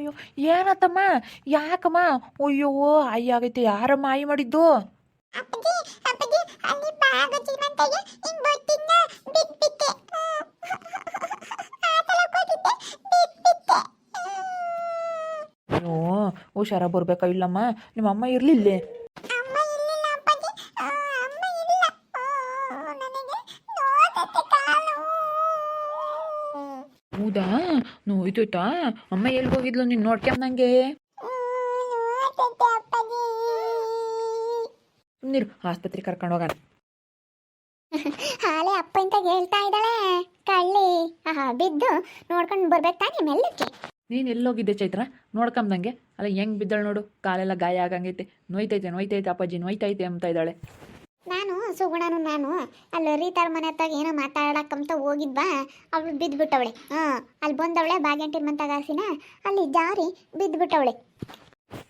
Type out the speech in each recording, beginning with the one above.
ಅಯ್ಯೋ ಏನತ್ತಮ್ಮ ಯಾಕಮ್ಮ ಅಯ್ಯೋ ಅಯ್ಯ ಆಗೈತೆ ಯಾರಮ್ಮ ಆಯಿ ಮಾಡಿದ್ದು ಅಪ್ಪಜಿ ಅಪ್ಪಜಿ ಅಲ್ಲಿ ಬಾಗ ಜೀವಂತಗೆ ಹಿಂಗ್ ಬರ್ತಿದ್ನ ಬಿಟ್ಬಿಟ್ಟೆ ಆತಲ ಕೊಟ್ಟಿದ್ದೆ ಬಿಟ್ಬಿಟ್ಟೆ ಅಯ್ಯೋ ಹುಷಾರ ಬರ್ಬೇಕಾ ಇಲ್ಲಮ್ಮ ನಿಮ್ಮ ಅಮ್ಮ ಇರ್ಲಿಲ್ಲೇ ಅಮ್ಮ ಇರ್ಲಿಲ್ಲ ಅಪ್ಪಜಿ ಅಮ್ಮ ಇಲ್ಲ ನನಗೆ ನೋದತ್ತೆ ಕಾಲು ಹೌದಾ ನೋಯ್ತೋಯ್ತಾ ಅಮ್ಮ ಎಲ್ಲಿ ಹೋಗಿದ್ಲು ನೀನು ನೋಡ್ಕೊಂಬಂಗೆ ನೋದತ್ತೆ ಅಪ್ಪಜಿ ಸುಮ್ಮನಿರು ಆಸ್ಪತ್ರೆ ಕರ್ಕೊಂಡು ಹೋಗೋಣ ಹಾಲೆ ಅಪ್ಪ ಅಂತ ಹೇಳ್ತಾ ಇದ್ದಾಳೆ ಕಳ್ಳಿ ಬಿದ್ದು ನೋಡ್ಕೊಂಡು ಬರ್ಬೇಕು ತಾನೇ ಮೆಲ್ಲಕ್ಕೆ ನೀನು ಎಲ್ಲೋಗಿದ್ದೆ ಚೈತ್ರ ನೋಡ್ಕೊಂಬಂಗೆ ಅಲ್ಲ ಹೆಂಗೆ ಬಿದ್ದಾಳೆ ನೋಡು ಕಾಲೆಲ್ಲ ಗಾಯ ಆಗಂಗೈತೆ ನೋಯ್ತೈತೆ ನೋಯ್ತೈತೆ ಅಪ್ಪಾಜಿ ನೋಯ್ತೈತೆ ಅಂತ ಇದ್ದಾಳೆ ನಾನು ಸುಗುಣನು ನಾನು ಅಲ್ಲಿ ರೀತಾರ ಮನೆ ಹತ್ತಾಗ ಏನೋ ಮಾತಾಡಕ್ಕಂತ ಹೋಗಿದ್ವಾ ಅವಳು ಬಿದ್ದುಬಿಟ್ಟವಳೆ ಅಲ್ಲಿ ಬಂದವಳೆ ಬಾಗಂಟಿರ್ ಮಂತಾಗಾಸಿನ ಅಲ್ಲಿ ಜಾರಿ ಬಿದ್ದುಬಿಟ್ಟವಳೆ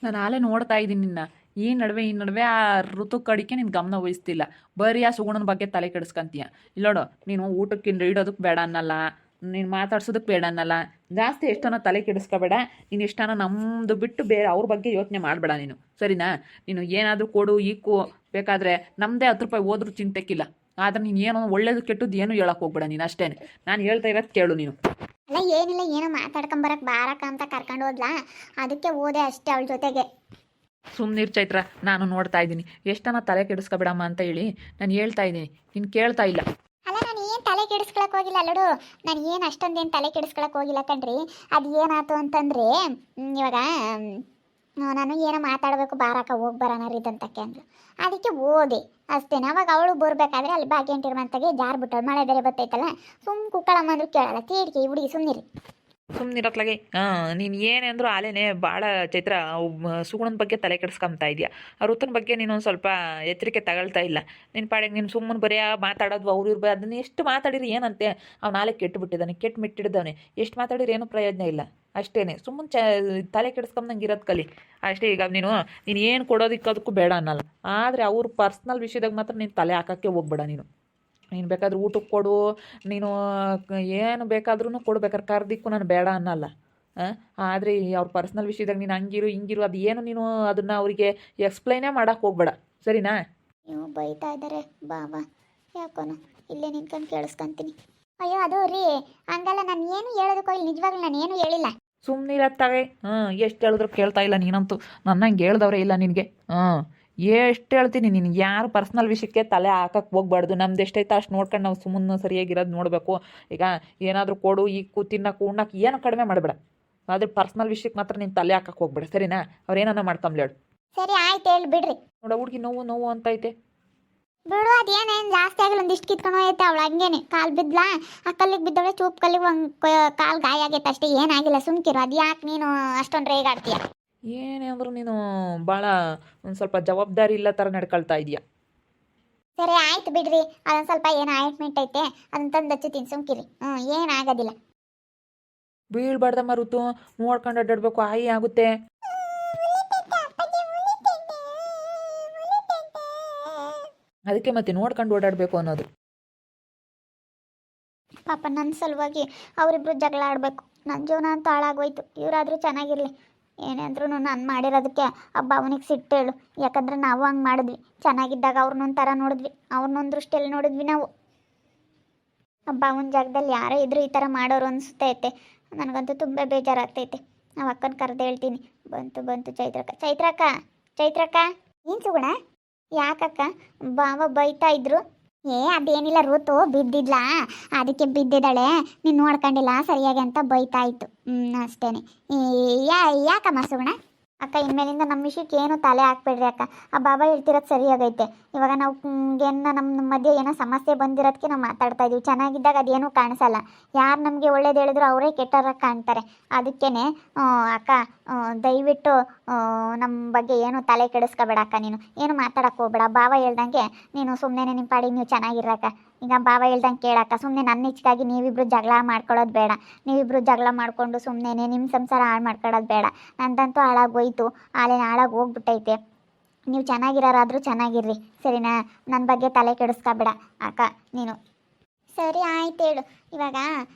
ನಾನು ಆಲೇ ನೋಡ್ತಾ ಇದ್ದೀನಿ ನಿನ್ನ ಈ ನಡುವೆ ಆ ಋತು ಕಡಿಕೆ ನಿನ್ನ ಗಮನ ವಹಿಸ್ತಿಲ್ಲ ಬರೀ ಆ ಸುಗುಣನ ಬಗ್ಗೆ ತಲೆ ಕೆಡಿಸ್ಕೊಂತೀಯ ಇಲ್ಲೋಡು ನೀನು ಊಟಕ್ಕೆ ಇಡೋದಕ್ಕೆ ಬೇಡ ಅನ್ನಲ್ಲ ನೀನು ಮಾತಾಡ್ಸೋದಕ್ಕೆ ಬೇಡ ಅನ್ನಲ್ಲ ಜಾಸ್ತಿ ಎಷ್ಟನ ತಲೆ ಕೆಡಿಸ್ಕೋಬೇಡ ನೀನು ಎಷ್ಟನ ನಮ್ಮದು ಬಿಟ್ಟು ಬೇರೆ ಅವ್ರ ಬಗ್ಗೆ ಯೋಚನೆ ಮಾಡಬೇಡ ನೀನು ಸರಿನಾ ನೀನು ಏನಾದರೂ ಕೊಡು ಈಕು ಬೇಕಾದರೆ ನಮ್ಮದೇ 10 ರೂಪಾಯಿ ಹೋದ್ರೂ ಚಿಂತೆಕ್ಕಿಲ್ಲ ಆದರೆ ನೀನು ಏನೋ ಒಳ್ಳೇದು ಕೆಟ್ಟದ್ದು ಏನು ಹೇಳಕ್ಕೆ ಹೋಗ್ಬೇಡ ನೀನು ಅಷ್ಟೇ ನಾನು ಹೇಳ್ತಾ ಇರೋದು ಕೇಳು ನೀನು ಅಲ್ಲ ಏನಿಲ್ಲ ಏನೋ ಮಾತಾಡ್ಕೊಂಬರಕ್ಕೆ ಬಾರಕ ಅಂತ ಕರ್ಕೊಂಡು ಹೋದ್ಲಾ ಅದಕ್ಕೆ ಓದೆ ಅಷ್ಟೇ ಅವಳ ಜೊತೆಗೆ ಸುಮ್ಮನಿರು ಚೈತ್ರ ನಾನು ನೋಡ್ತಾ ಇದ್ದೀನಿ ಎಷ್ಟನ ತಲೆ ಕೆಡಿಸ್ಕೊಬೇಡಮ್ಮ ಅಂತ ಹೇಳಿ ನಾನು ಹೇಳ್ತಾ ಇದ್ದೀನಿ ನೀನು ಕೇಳ್ತಾ ಇಲ್ಲ ಅಲ್ಲ ನಾನು ಏನು ತಲೆ ಕೆಡಿಸ್ಕೊಳಕ್ ಹೋಗಿಲ್ಲ ಅಲ್ಲಡು ನಾನು ಏನು ಅಷ್ಟೊಂದೇನು ತಲೆ ಕೆಡಿಸ್ಕೊಳಕ್ ಹೋಗಿಲ್ಲ ಕಣ್ರಿ ಅದು ಏನಾಯ್ತು ಅಂತಂದರೆ ಇವಾಗ ನಾನು ಏನೋ ಮಾತಾಡಬೇಕು ಬಾರಕ ಹೋಗಿ ಬರೋಣ ರೀದಂತಕ್ಕೆ ಅಂದ್ಲು ಅದಕ್ಕೆ ಓದೆ ಅಷ್ಟೇನೆ ಅವಾಗ ಅವಳು ಬರಬೇಕಾದ್ರೆ ಅಲ್ಲಿ ಬಾಗೇಂಟಿರುವಂತಾಗೆ ಜಾರ್ ಬಿಟ್ಟಳು ಮಳೆ ಬೇರೆ ಬರ್ತೈತಲ್ಲ ಸುಮ್ಮ ಕುಕ್ಕಳಮ್ಮ ಅಂದ್ರು ಕೇಳಲ್ಲ ತೀಡ್ಕೆ ಈ ಹುಡುಗಿ ಸುಮ್ಮನಿರಿ ಸುಮ್ಮನಿರತ್ಲಾಗೆ ನೀನು ಏನೇ ಅಂದರೂ ಆಲೇನೆ ಭಾಳ ಚೈತ್ರ ಸುಗುಣನ ಬಗ್ಗೆ ತಲೆ ಕೆಡಿಸ್ಕೊಂತಾ ಇದೆಯಾ ಆ ಋತುನ ಬಗ್ಗೆ ನೀನು ಒಂದು ಸ್ವಲ್ಪ ಎಚ್ಚರಿಕೆ ತಗೊಳ್ತಾ ಇಲ್ಲ ನಿನ್ನ ಪಾಡಿಗೆ ನೀನು ಸುಮ್ಮನೆ ಬರೀ ಮಾತಾಡೋದು ಅವ್ರು ಇರ್ಬೋದು ಅದನ್ನ ಎಷ್ಟು ಮಾತಾಡಿರಿ ಏನಂತೆ ಅವ್ನು ನಾಳೆ ಕೆಟ್ಟು ಬಿಟ್ಟಿದ್ದಾನೆ ಕೆಟ್ಟು ಮಿಟ್ಟಿದ್ದಾನೆ ಎಷ್ಟು ಮಾತಾಡಿರಿ ಏನೂ ಪ್ರಯೋಜನ ಇಲ್ಲ ಅಷ್ಟೇ ಸುಮ್ಮನೆ ತಲೆ ಕೆಡಿಸ್ಕೊಂಬಂಗೆ ಇರೋದು ಕಲಿ ಅಷ್ಟೇ ಈಗ ನೀನು ಏನು ಕೊಡೋದಕ್ಕದಕ್ಕೂ ಬೇಡ ಅನ್ನಲ್ಲ ಆದರೆ ಅವ್ರ ಪರ್ಸ್ನಲ್ ವಿಷಯದಾಗ ಮಾತ್ರ ನೀನು ತಲೆ ಹಾಕೋಕ್ಕೆ ಹೋಗ್ಬೇಡ ನೀನು ಬೇಕಾದ್ರೂ ಊಟಕ್ಕೆ ಕೊಡು ನೀನು ಏನು ಬೇಕಾದ್ರೂ ಕೊಡ್ಬೇಕಾದ್ರೆ ಕರ್ದಿಕ್ಕೂ ನಾನು ಬೇಡ ಅನ್ನಲ್ಲ ಆದರೆ ಅವ್ರ ಪರ್ಸ್ನಲ್ ವಿಷಯದಾಗ ನೀನು ಹಂಗಿರು ಹಿಂಗಿರು ಅದು ಏನು ನೀನು ಅದನ್ನು ಅವರಿಗೆ ಎಕ್ಸ್ಪ್ಲೈನೇ ಮಾಡೋಕ್ಕೆ ಹೋಗ್ಬೇಡ ಸರಿನಾ ನೀವು ಬೈತಾ ಇದ್ದಾರೆ ಬಾಬಾ ಯಾಕೋನು ಇಲ್ಲೇ ನಿಂತ್ಕೊಂಡು ಕೇಳಿಸ್ಕೊಂತೀನಿ ಅಯ್ಯೋ ಅದು ರೀ ಹಂಗಲ್ಲ ನಾನು ಏನು ಹೇಳೋದಕ್ಕೋ ಇಲ್ಲಿ ನಿಜವಾಗ್ಲೂ ನಾನು ಏನು ಹೇಳಿಲ್ಲ ಸುಮ್ಮನಿರತ್ತಾಗೆ ಎಷ್ಟು ಹೇಳಿದ್ರು ಕೇಳ್ತಾ ಇಲ್ಲ ನೀನಂತೂ ನನ್ನಂಗೆ ಹೇಳ್ದವ್ರೆ ಇಲ್ಲ ನಿನಗೆ ಎಷ್ಟು ಹೇಳ್ತೀನಿ ನಿನಗೆ ಯಾರು ಪರ್ಸ್ನಲ್ ವಿಷಯಕ್ಕೆ ತಲೆ ಹಾಕಕ್ಕೆ ಹೋಗ್ಬಾರ್ದು ನಮ್ದು ಎಷ್ಟೈತೆ ಅಷ್ಟು ನೋಡ್ಕೊಂಡು ನಾವು ಸುಮ್ಮನೆ ಸರಿಯಾಗಿರೋದು ನೋಡಬೇಕು ಈಗ ಏನಾದರೂ ಕೊಡು ಈ ತಿನ್ನಕ್ಕೆ ಉಣ್ಣಕ್ಕೆ ಏನು ಕಡಿಮೆ ಮಾಡಬೇಡ ಆದರೆ ಪರ್ಸ್ನಲ್ ವಿಷಯಕ್ಕೆ ಮಾತ್ರ ನೀನು ತಲೆ ಹಾಕಕ್ಕೆ ಹೋಗ್ಬೇಡ ಸರಿನಾ ಅವ್ರು ಏನಾನ ಮಾಡ್ಕೊಂಬ್ಲೇಳು ಸರಿ ಆಯ್ತು ಹೇಳಿ ಬಿಡ್ರಿ ನೋಡ ಹುಡುಗಿ ನೋವು ಅಂತೈತೆ ಬಿಡು ಅದೇನೇನು ಜಾಸ್ತಿ ಆಗಿಲ್ಲ ಒಂದಿಷ್ಟು ಕಿತ್ಕೊಂಡು ಹೋಯ್ತೆ ಅವಳು ಹಂಗೇನೆ ಕಾಲು ಬಿದ್ಲಾ ಆ ಕಲ್ಲಿಗೆ ಬಿದ್ದವಳೆ ಚೂಪ್ ಕಲ್ಲಿಗೆ ಒಂದು ಕಾಲು ಗಾಯ ಆಗೈತೆ ಅಷ್ಟೇ ಏನಾಗಿಲ್ಲ ಸುಮ್ಕಿರು ಅದು ಯಾಕೆ ನೀನು ಅಷ್ಟೊಂದು ರೇಗಾಡ್ತೀಯ ಏನೇ ಅಂದರೂ ನೀನು ಭಾಳ ಒಂದು ಸ್ವಲ್ಪ ಜವಾಬ್ದಾರಿ ಇಲ್ಲ ಥರ ನಡ್ಕೊಳ್ತಾ ಇದೆಯಾ ಸರಿ ಆಯ್ತು ಬಿಡ್ರಿ ಅದೊಂದು ಸ್ವಲ್ಪ ಏನು ಆಯಿಂಟ್ಮೆಂಟ್ ಐತೆ ಅದನ್ನ ತಂದು ಹಚ್ಚುತ್ತೀನಿ ಸುಮ್ಕಿರಿ ಏನಾಗೋದಿಲ್ಲ ಬೀಳ್ಬಾರ್ದಮ್ಮ ಋತು ನೋಡ್ಕೊಂಡು ಅಡ್ಡಾಡ್ಬೇಕು ಆಯಿ ಆಗುತ್ತೆ ಅದಕ್ಕೆ ಮತ್ತೆ ನೋಡ್ಕೊಂಡು ಓಡಾಡಬೇಕು ಅನ್ನೋದು ಪಾಪ ನನ್ನ ಸಲುವಾಗಿ ಅವರಿಬ್ರು ಜಗಳ ಆಡಬೇಕು ನನ್ನ ಜೀವನ ಅಂತೂ ಹಾಳಾಗೋಯ್ತು ಇವರಾದರೂ ಚೆನ್ನಾಗಿರಲಿ ಏನೇ ಅಂದ್ರೂ ನಾನು ಮಾಡಿರೋದಕ್ಕೆ ಹಬ್ಬ ಅವನಿಗೆ ಸಿಟ್ಟೇಳು ಯಾಕಂದ್ರೆ ನಾವು ಹಂಗೆ ಮಾಡಿದ್ವಿ ಚೆನ್ನಾಗಿದ್ದಾಗ ಅವ್ರನ್ನೊಂಥರ ನೋಡಿದ್ವಿ ಅವ್ರನ್ನೊಂದು ದೃಷ್ಟಿಯಲ್ಲಿ ನೋಡಿದ್ವಿ ನಾವು ಹಬ್ಬ ಅವನ ಜಾಗದಲ್ಲಿ ಯಾರೇ ಇದ್ರೂ ಈ ಥರ ಮಾಡೋರು ಅನಿಸ್ತೈತೆ ನನಗಂತೂ ತುಂಬ ಬೇಜಾರಾಗ್ತೈತೆ ನಾವು ಅಕ್ಕನ ಕರೆದು ಹೇಳ್ತೀನಿ ಬಂತು ಚೈತ್ರಕ್ಕ ಏನು ಸುಗುಣ ಯಾಕಕ್ಕ ಬಾವ ಬೈತಾ ಇದ್ರು ಅದೇನಿಲ್ಲ ಋತು ಬಿದ್ದಿದ್ಲಾ ಅದಕ್ಕೆ ಬಿದ್ದಿದ್ದಾಳೆ ನೀನು ನೋಡ್ಕೊಂಡಿಲ್ಲ ಸರಿಯಾಗಿ ಅಂತ ಬೈತಾ ಇತ್ತು ಅಷ್ಟೇನೆ ಯಾಕಮ್ಮ ಸುಗುಣ ಅಕ್ಕ ಇನ್ಮೇಲಿಂದ ನಮ್ಮ ವಿಷಯಕ್ಕೆ ಏನು ತಲೆ ಹಾಕ್ಬೇಡ್ರಿ ಅಕ್ಕ ಆ ಬಾಬಾ ಹೇಳ್ತಿರೋದು ಸರಿಯಾಗೈತೆ ಇವಾಗ ನಾವು ಏನೋ ನಮ್ಮ ಮಧ್ಯೆ ಏನೋ ಸಮಸ್ಯೆ ಬಂದಿರೋದಕ್ಕೆ ನಾವು ಮಾತಾಡ್ತಾ ಇದೀವಿ ಚೆನ್ನಾಗಿದ್ದಾಗ ಅದೇನೂ ಕಾಣಿಸಲ್ಲ ಯಾರು ನಮಗೆ ಒಳ್ಳೇದು ಹೇಳಿದ್ರು ಅವರೇ ಕೆಟ್ಟವ್ರಾಗಿ ಕಾಣ್ತಾರೆ ಅದಕ್ಕೇ ಅಕ್ಕ ದಯವಿಟ್ಟು ನಮ್ಮ ಬಗ್ಗೆ ಏನು ತಲೆ ಕೆಡಿಸ್ಕೋಬೇಡ ಅಕ್ಕ ನೀನು ಏನು ಮಾತಾಡಕ್ಕೆ ಹೋಗ್ಬೇಡ ಬಾವ ಹೇಳ್ದಂಗೆ ನೀನು ಸುಮ್ಮನೆ ನಿಮ್ಮ ಪಾಡಿಗೆ ನೀವು ಚೆನ್ನಾಗಿರಕ್ಕ ಈಗ ಬಾವ ಹೇಳ್ದಂಗೆ ಕೇಳಕ್ಕ ಸುಮ್ಮನೆ ನನ್ನ ಇಚ್ಕಾಗಿ ನೀವಿಬ್ರು ಜಗಳ ಮಾಡ್ಕೊಳ್ಳೋದು ಬೇಡ ನೀವಿಬ್ರು ಜಗಳ ಮಾಡಿಕೊಂಡು ಸುಮ್ಮನೆ ನಿಮ್ಮ ಸಂಸಾರ ಹಾಳು ಮಾಡ್ಕೊಳ್ಳೋದು ಬೇಡ ನಂದಂತೂ ಹಾಳಾಗೋಯ್ತು ಹಾಳಾಗಿ ಹೋಗ್ಬಿಟ್ಟೈತೆ ನೀವು ಚೆನ್ನಾಗಿರೋರಾದರೂ ಚೆನ್ನಾಗಿರ್ರಿ ಸರಿನಾ ನನ್ನ ಬಗ್ಗೆ ತಲೆ ಕೆಡಿಸ್ಕೊಬೇಡ ಅಕ್ಕ ನೀನು ಸರಿ ಆಯ್ತು ಹೇಳು. ಇವಾಗ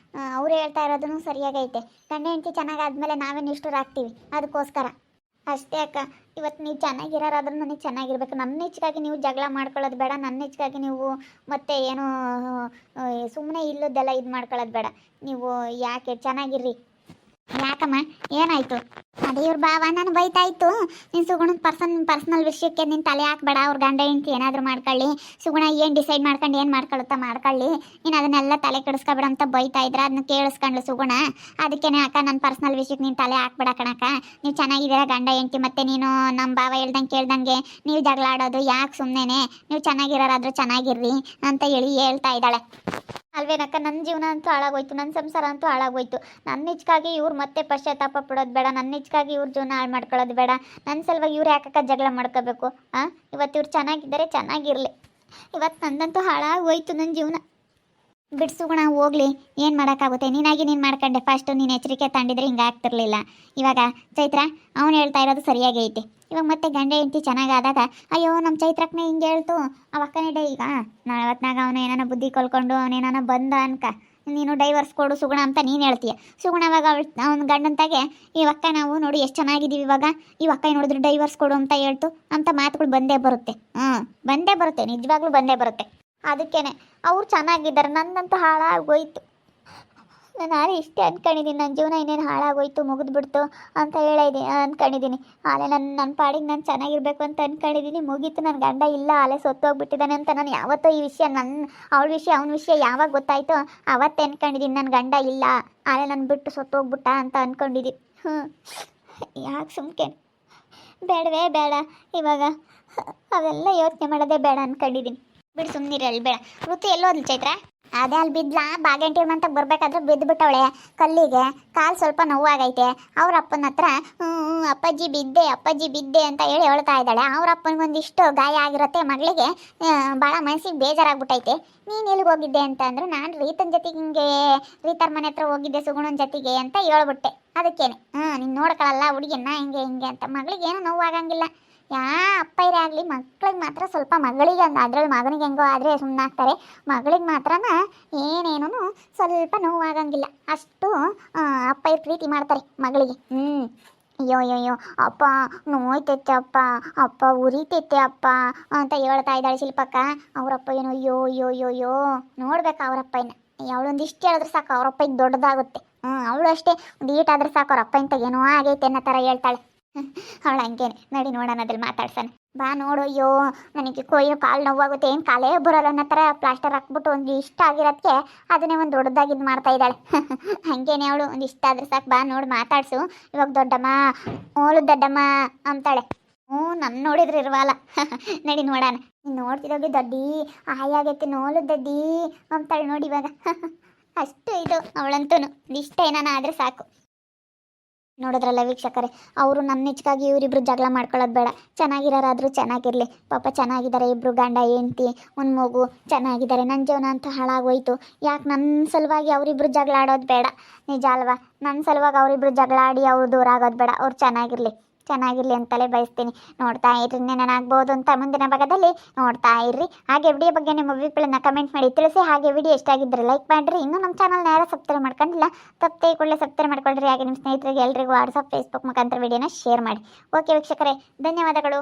ಅವ್ರು ಹೇಳ್ತಾ ಇರೋದನ್ನು ಸರಿಯಾಗೈತೆ. ಗಂಡ ಹೆಂಡತಿ ಚೆನ್ನಾಗಾದ್ಮೇಲೆ ನಾವೇ ನಿಷ್ಠುರಾಗ್ತೀವಿ, ಅದಕ್ಕೋಸ್ಕರ ಅಷ್ಟೇ ಅಕ್ಕ. ಇವತ್ತು ನೀವು ಚೆನ್ನಾಗಿರೋರಾದ್ರೂ ನನಗೆ ಚೆನ್ನಾಗಿರ್ಬೇಕು. ನನ್ನ ಹೆಚ್ಚಿಗಾಗಿ ನೀವು ಜಗಳ ಮಾಡ್ಕೊಳ್ಳೋದು ಬೇಡ, ನನ್ನ ಹೆಚ್ಚಿಗಾಗಿ ನೀವು ಮತ್ತೆ ಏನು ಸುಮ್ಮನೆ ಇಲ್ಲದೆಲ್ಲ ಇದು ಮಾಡ್ಕೊಳ್ಳೋದು ಬೇಡ. ನೀವು ಯಾಕೆ ಚೆನ್ನಾಗಿರ್ರಿ. ಯಾಕಮ್ಮ ಏನಾಯ್ತು? ಅದೇ ಇವ್ರ ಬಾವ ನಾನು ಬೈತಾ ಇತ್ತು, ನೀನು ಸುಗುಣ ಪರ್ಸನಲ್ ವಿಷಯಕ್ಕೆ ನೀನು ತಲೆ ಹಾಕ್ಬೇಡ. ಅವ್ರ ಗಂಡ ಹೆಂಡತಿ ಏನಾದರೂ ಮಾಡ್ಕೊಳ್ಳಿ, ಸುಗುಣ ಏನು ಡಿಸೈಡ್ ಮಾಡ್ಕೊಂಡು ಏನು ಮಾಡ್ಕೊಳುತ್ತಾ ಮಾಡ್ಕೊಳ್ಳಿ, ನೀನು ಅದನ್ನೆಲ್ಲ ತಲೆ ಕೆಡಿಸ್ಕೊಬೇಡ ಅಂತ ಬೈತಾ ಇದ್ರೆ ಅದನ್ನ ಕೇಳಿಸ್ಕೊಂಡ್ಲು ಸುಗುಣ. ಅದಕ್ಕೇನೆ ಅಕ್ಕ ನನ್ನ ಪರ್ಸನಲ್ ವಿಷಯಕ್ಕೆ ನೀನು ತಲೆ ಹಾಕ್ಬೇಡ ಕಣಕ್ಕ. ನೀವು ಚೆನ್ನಾಗಿದ್ದೀರಾ ಗಂಡ ಹೆಂಡತಿ, ಮತ್ತೆ ನೀನು ನಮ್ಮ ಬಾವ ಹೇಳ್ದಂಗೆ ಕೇಳ್ದಂಗೆ ನೀವು ಜಗಳ ಆಡೋದು ಯಾಕೆ ಸುಮ್ಮನೆ, ನೀವು ಚೆನ್ನಾಗಿರೋರಾದ್ರೂ ಚೆನ್ನಾಗಿರ್ರಿ ಅಂತ ಹೇಳ್ತಾ ಇದ್ದಾಳೆ. ಅಲ್ವೇನಕ್ಕ, ನನ್ನ ಜೀವನ ಅಂತೂ ಹಾಳಾಗೋಯ್ತು, ನನ್ನ ಸಂಸಾರ ಅಂತೂ ಹಾಳಾಗೋಯ್ತು. ನನ್ನ ನಿಜಕ್ಕಾಗಿ ಇವ್ರು ಮತ್ತೆ ಪಶ್ಚಾತ್ತಾಪ ಪಡೋದು ಬೇಡ, ನನ್ನ ನಿಜಕ್ಕಾಗಿ ಇವ್ರ ಜೀವನ ಹಾಳು ಮಾಡ್ಕೊಳ್ಳೋದು ಬೇಡ. ನನ್ನ ಸಲುವಾಗಿ ಇವ್ರು ಯಾಕಕ್ಕ ಜಗಳ ಮಾಡ್ಕೋಬೇಕು? ಇವತ್ತು ಇವ್ರು ಚೆನ್ನಾಗಿದ್ದಾರೆ, ಚೆನ್ನಾಗಿರಲಿ. ಇವತ್ತು ನಂದಂತೂ ಹಾಳಾಗೋಯ್ತು ನನ್ನ ಜೀವನ. ಬಿಡ್ಸುಗುಣ ಹೋಗ್ಲಿ, ಏನು ಮಾಡೋಕ್ಕಾಗುತ್ತೆ? ನೀನಾಗಿ ನೀನು ಮಾಡ್ಕೊಂಡೆ, ಫಸ್ಟು ನೀನು ಎಚ್ಚರಿಕೆ ತಂಡಿದ್ರೆ ಹಿಂಗೆ ಆಗ್ತಿರ್ಲಿಲ್ಲ. ಇವಾಗ ಚೈತ್ರ ಅವನು ಹೇಳ್ತಾ ಇರೋದು ಸರಿಯಾಗಿ ಐತೆ. ಇವಾಗ ಮತ್ತೆ ಗಂಡ ಹೆಂಡತಿ ಚೆನ್ನಾಗಾದಾಗ ಅಯ್ಯೋ ನಮ್ಮ ಚೈತ್ರಕ್ಕನೇ ಹಿಂಗೆ ಹೇಳ್ತು ಅವಕ್ಕನೇ ಈಗ ನಾಳೆ ಅವನು ಏನಾನ ಬುದ್ಧಿ ಕಲ್ಕೊಂಡು ಅವನೇನಾನ ಬಂದ ಅನ್ಕ ನೀನು ಡೈವರ್ಸ್ ಕೊಡು ಸುಗುಣ ಅಂತ ನೀನು ಹೇಳ್ತೀಯ. ಸುಗುಣ ಅವಾಗ ಅವ್ನ ಗಂಡಂತಾಗೆ ಇವಕ್ಕ ನಾವು ನೋಡಿ ಎಷ್ಟು ಚೆನ್ನಾಗಿದ್ದೀವಿ, ಇವಾಗ ಅಕ್ಕ ನೋಡಿದ್ರೆ ಡೈವರ್ಸ್ ಕೊಡು ಅಂತ ಹೇಳ್ತು ಅಂತ ಮಾತುಗಳು ಬಂದೇ ಬರುತ್ತೆ. ಬಂದೇ ಬರುತ್ತೆ, ನಿಜವಾಗ್ಲೂ ಬಂದೇ ಬರುತ್ತೆ. ಅದಕ್ಕೇನೆ ಅವ್ರು ಚೆನ್ನಾಗಿದ್ದಾರೆ, ನನ್ನಂತೂ ಹಾಳಾಗೋಯ್ತು. ನಾನು ಇಷ್ಟೇ ಅಂದ್ಕೊಂಡಿದ್ದೀನಿ, ನನ್ನ ಜೀವನ ಇನ್ನೇನು ಹಾಳಾಗೋಯ್ತು, ಮುಗಿದ್ಬಿಡ್ತು ಅಂತ ಅಂದ್ಕೊಂಡಿದ್ದೀನಿ. ಆಲೆ ನನ್ನ ಪಾಡಿಗೆ ನಾನು ಚೆನ್ನಾಗಿರ್ಬೇಕು ಅಂತ ಅಂದ್ಕೊಂಡಿದ್ದೀನಿ. ಮುಗೀತು, ನನ್ನ ಗಂಡ ಇಲ್ಲ, ಆಲೆ ಸತ್ತೋಗ್ಬಿಟ್ಟಿದ್ದಾನೆ ಅಂತ ನಾನು ಯಾವತ್ತೋ ಈ ವಿಷಯ ಅವಳ ವಿಷಯ ಅವನ ವಿಷಯ ಯಾವಾಗ ಗೊತ್ತಾಯ್ತು ಅವತ್ತೇ ಅಂದ್ಕೊಂಡಿದ್ದೀನಿ ನನ್ನ ಗಂಡ ಇಲ್ಲ, ಆಲೆ ನನ್ನ ಬಿಟ್ಟು ಸತ್ತೋಗ್ಬಿಟ್ಟ ಅಂತ ಅಂದ್ಕೊಂಡಿದ್ದೀನಿ. ಯಾಕೆ ಸುಮ್ಕೆ ಬೇಡವೇ ಬೇಡ, ಇವಾಗ ಅವೆಲ್ಲ ಯೋಚನೆ ಮಾಡೋದೇ ಬೇಡ ಅಂದ್ಕೊಂಡಿದ್ದೀನಿ. ಬಿಡು ಸುಮ್ಮನಿರಿ, ಅಲ್ಲಿ ಬೇಡ. ಋತು ಎಲ್ಲೋದ್ಲು ಚೈತ್ರ? ಅದೇ ಅಲ್ಲಿ ಬಿದ್ಲಾ, ಬಾಗಂಟಿ ಅಂತ ಬರ್ಬೇಕಾದ್ರೆ ಬಿದ್ದುಬಿಟ್ಟವಳೆ ಕಲ್ಲಿಗೆ, ಕಾಲು ಸ್ವಲ್ಪ ನೋವಾಗೈತೆ. ಅವ್ರ ಅಪ್ಪನ ಹತ್ರ ಅಪ್ಪಾಜಿ ಬಿದ್ದೆ ಅಂತ ಹೇಳಿ ಹೇಳ್ತಾ ಇದ್ದಾಳೆ. ಅವ್ರ ಅಪ್ಪನಿಗೊಂದಿಷ್ಟು ಗಾಯ ಆಗಿರುತ್ತೆ, ಮಗಳಿಗೆ ಭಾಳ ಮನಸ್ಸಿಗೆ ಬೇಜಾರಾಗ್ಬಿಟ್ಟೈತೆ. ನೀನು ಎಲ್ಲಿಗೆ ಹೋಗಿದ್ದೆ ಅಂತ ಅಂದ್ರೆ ನಾನು ರೀತನ ಜೊತೆಗೆ ಹಿಂಗೆ ರೀತರ್ ಮನೆ ಹತ್ರ ಹೋಗಿದ್ದೆ ಸುಗುಣನ ಜೊತೆಗೆ ಅಂತ ಹೇಳ್ಬಿಟ್ಟೆ. ಅದಕ್ಕೇನೆ ನೀನು ನೋಡ್ಕೊಳ್ಳಲ್ಲ ಹುಡುಗಿನ ಹಿಂಗೆ ಅಂತ. ಮಗಳಿಗೆ ಏನೂ ನೋವಾಗಂಗಿಲ್ಲ. ಅಪ್ಪ ಇರೇ ಆಗಲಿ, ಮಕ್ಳಿಗೆ ಮಾತ್ರ ಸ್ವಲ್ಪ ಮಗಳಿಗೆ ಅದ್ರಲ್ಲಿ ಮಗನಿಗೆ ಹೆಂಗೋ ಆದರೆ ಸುಮ್ಮನಾಗ್ತಾರೆ, ಮಗಳಿಗೆ ಮಾತ್ರ ಏನೇನೂ ಸ್ವಲ್ಪ ನೋವಾಗಂಗಿಲ್ಲ. ಅಷ್ಟು ಅಪ್ಪ ಪ್ರೀತಿ ಮಾಡ್ತಾರೆ ಮಗಳಿಗೆ. ಅಯ್ಯೋ ಅಪ್ಪ ನೋಯ್ತೈತೆ ಅಪ್ಪ ಉರಿತೈತೆ ಅಪ್ಪ ಅಂತ ಹೇಳ್ತಾ ಇದ್ದಾಳೆ ಶಿಲ್ಪಕ್ಕ. ಅವರಪ್ಪ ಏನೋ ಅಯ್ಯೋ ನೋಡ್ಬೇಕಾ ಅವರಪ್ಪ ಇನ್ನು ಅವಳೊಂದಿಷ್ಟು ಹೇಳಿದ್ರೆ ಸಾಕು ಅವರಪ್ಪ ಈಗ ದೊಡ್ಡದಾಗುತ್ತೆ. ಅವಳು ಅಷ್ಟೇ ಒಂದು ಈಟಾದ್ರೆ ಸಾಕು ಅವರಪ್ಪ ಇಂತ ಏನೋ ಆಗೈತೆ ಅನ್ನೋ ಥರ ಹೇಳ್ತಾಳೆ. ಅವಳು ಹಂಗೇನೆ, ನಡಿ ನೋಡೋಣ ಅದ್ರಲ್ಲಿ ಮಾತಾಡ್ಸಾನೆ. ಬಾ ನೋಡು, ಅಯ್ಯೋ ನನಗೆ ಕಾಲು ನೋವಾಗುತ್ತೆ, ಏನು ಕಾಲೇ ಬರೋಲ್ಲ ಅನ್ನೋ ಥರ ಪ್ಲಾಸ್ಟರ್ ಹಾಕ್ಬಿಟ್ಟು ಒಂದು ಇಷ್ಟ ಆಗಿರೋದಕ್ಕೆ ಅದನ್ನೇ ಒಂದು ದೊಡ್ಡದಾಗಿದ್ದು ಮಾಡ್ತಾ ಇದ್ದಾಳೆ. ಹಂಗೇನೆ ಅವಳು ಒಂದು ಇಷ್ಟ ಆದ್ರೆ ಸಾಕು, ಬಾ ನೋಡು ಮಾತಾಡ್ಸು. ಇವಾಗ ದೊಡ್ಡಮ್ಮ ಓಳು ದೊಡ್ಡಮ್ಮ ಅಂತಾಳೆ. ನನ್ನ ನೋಡಿದ್ರೆ ಇರುವಲ್ಲ. ನಡಿ ನೋಡೋಣ. ನೀನು ನೋಡ್ತಿರೋಗಿ ದೊಡ್ಡಿ ಆಯಾಗೈತೆ ನೋಲು ದಡ್ಡಿ ಅಂತಾಳೆ ನೋಡಿ ಇವಾಗ. ಅಷ್ಟು ಇದು ಅವಳಂತೂ ಇಷ್ಟ ಏನಾನ ಆದರೆ ಸಾಕು. ನೋಡಿದ್ರಲ್ಲ ವೀಕ್ಷಕರೇ, ಅವರು ನನ್ನ ನಿಜಕ್ಕಾಗಿ ಇವರಿಬ್ರು ಜಗಳ ಮಾಡ್ಕೊಳ್ಳೋದು ಬೇಡ, ಚೆನ್ನಾಗಿರೋರಾದರೂ ಚೆನ್ನಾಗಿರಲಿ. ಪಾಪ ಚೆನ್ನಾಗಿದ್ದಾರೆ ಇಬ್ಬರು, ಗಂಡ ಹೆಂಡ್ತಿ ಒಂದು ಮಗು ಚೆನ್ನಾಗಿದ್ದಾರೆ. ನನ್ನ ಜೀವನ ಅಂತೂ ಹಾಳಾಗೋಯ್ತು. ಯಾಕೆ ನನ್ನ ಸಲುವಾಗಿ ಅವರಿಬ್ರು ಜಗಳ ಆಡೋದು ಬೇಡ, ನಿಜ ಅಲ್ವಾ? ನನ್ನ ಸಲುವಾಗಿ ಅವರಿಬ್ರು ಜಗಳ ಆಡಿ ಅವ್ರು ದೂರ ಆಗೋದು ಬೇಡ, ಅವ್ರು ಚೆನ್ನಾಗಿರಲಿ ಅಂತಲೇ ಬಯಸ್ತೀನಿ. ನೋಡ್ತಾ ಇರ್ರಿ, ಏನಾಗ್ಬೋದು ಅಂತ ಮುಂದಿನ ಭಾಗದಲ್ಲಿ ನೋಡ್ತಾ ಇರ್ರಿ. ಹಾಗೆ ವಿಡಿಯೋ ಬಗ್ಗೆ ನಿಮ್ಮ ಅಭಿಪ್ರಾಯನ ಕಮೆಂಟ್ ಮಾಡಿ ತಿಳಿಸಿ. ಹಾಗೆ ವಿಡಿಯೋ ಎಷ್ಟಾಗಿದ್ದರೆ ಲೈಕ್ ಮಾಡಿರಿ. ಇನ್ನೂ ನಮ್ಮ ಚಾನಲ್ನ ಯಾರು ಸಬ್ಸ್ಕ್ರೈಬ್ ಮಾಡ್ಕೊಂಡಿಲ್ಲ, ತಪ್ಪೇ ಕೂಡಲೇ ಸಬ್ಸ್ಕ್ರೈಬ್ ಮಾಡ್ಕೊಳ್ರಿ. ಹಾಗೆ ನಿಮ್ಮ ಸ್ನೇಹಿತರಿಗೆ ಎಲ್ರಿಗೂ ವಾಟ್ಸಪ್ ಫೇಸ್ಬುಕ್ ಮುಖಾಂತರ ವಿಡಿಯೋನ ಶೇರ್ ಮಾಡಿ. ಓಕೆ ವೀಕ್ಷಕರೇ, ಧನ್ಯವಾದಗಳು.